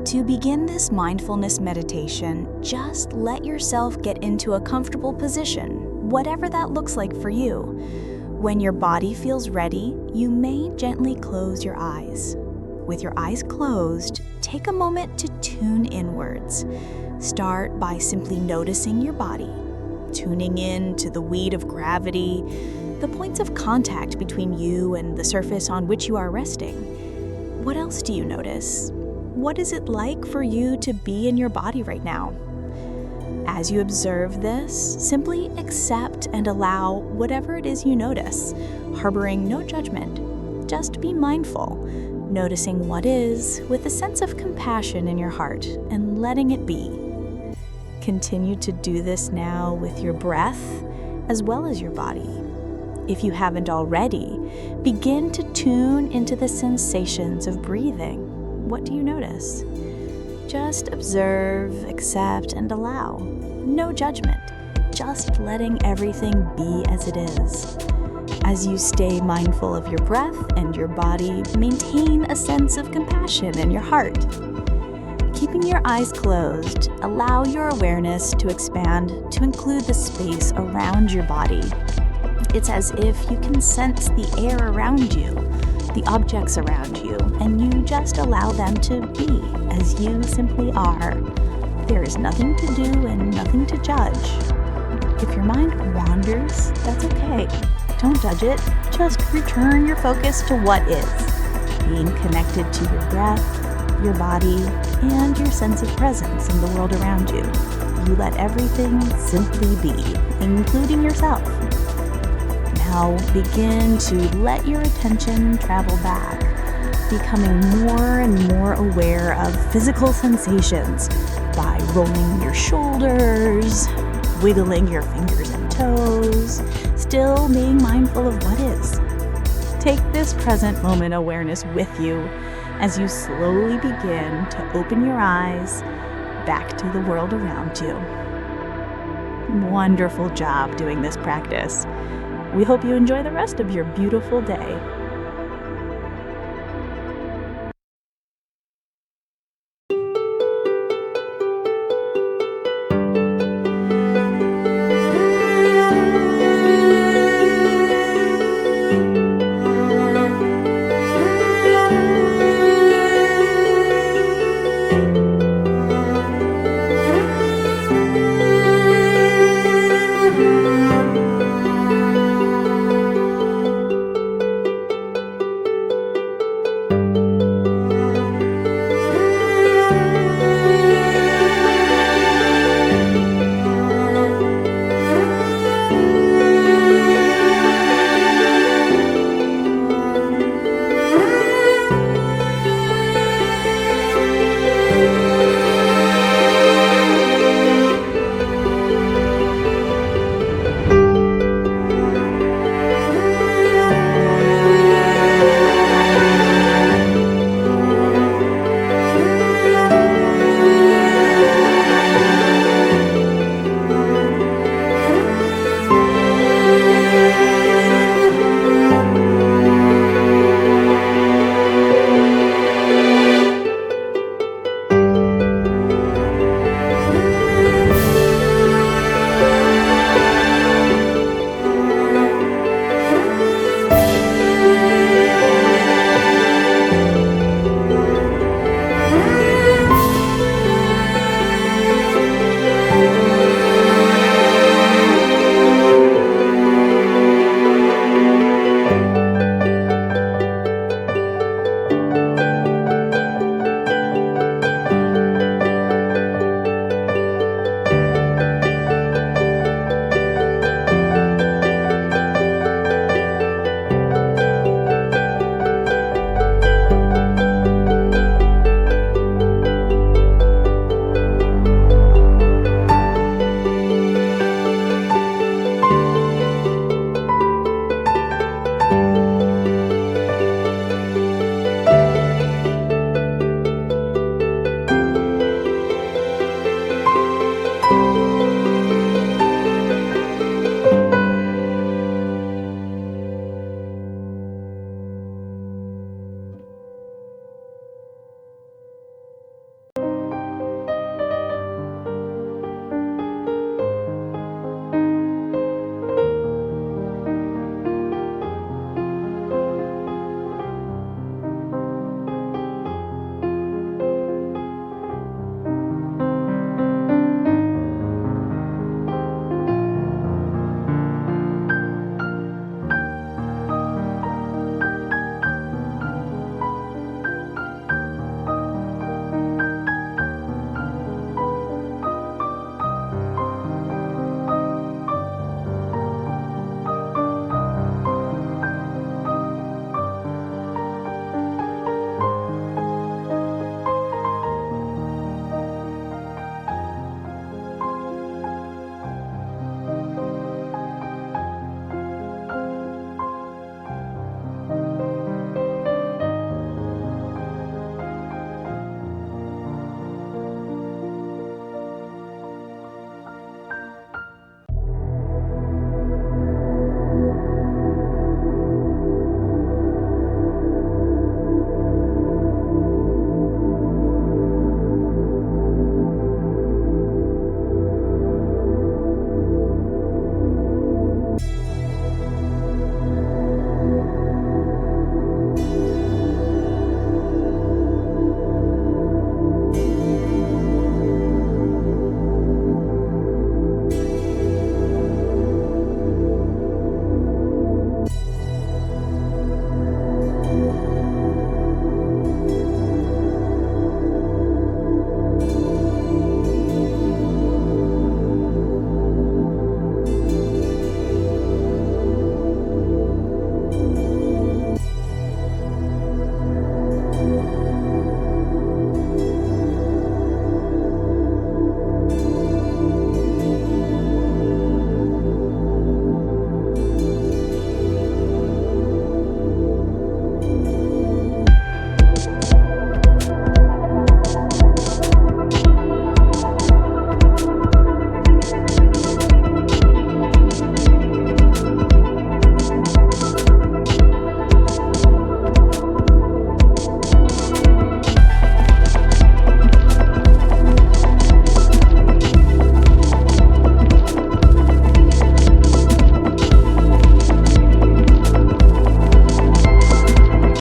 To begin this mindfulness meditation, just let yourself get into a comfortable position, whatever that looks like for you. When your body feels ready, you may gently close your eyes. With your eyes closed, take a moment to tune inwards. Start by simply noticing your body, tuning in to the weed of gravity, the points of contact between you and the surface on which you are resting. What else do you notice? What is it like for you to be in your body right now? As you observe this, simply accept and allow whatever it is you notice, harboring no judgment. Just be mindful, noticing what is with a sense of compassion in your heart and letting it be. Continue to do this now with your breath as well as your body. If you haven't already, begin to tune into the sensations of breathing. What do you notice? Just observe, accept, and allow. No judgment, just letting everything be as it is. As you stay mindful of your breath and your body, maintain a sense of compassion in your heart. Keeping your eyes closed, allow your awareness to expand to include the space around your body. It's as if you can sense the air around you, the objects around you, and you just allow them to be as you simply are. There is nothing to do and nothing to judge. If your mind wanders, that's okay. Don't judge it. Just return your focus to what is, being connected to your breath, your body, and your sense of presence in the world around you. You let everything simply be, including yourself. Now begin to let your attention travel back, becoming more and more aware of physical sensations by rolling your shoulders, wiggling your fingers and toes, still being mindful of what is. Take this present moment awareness with you as you slowly begin to open your eyes back to the world around you. Wonderful job doing this practice. We hope you enjoy the rest of your beautiful day.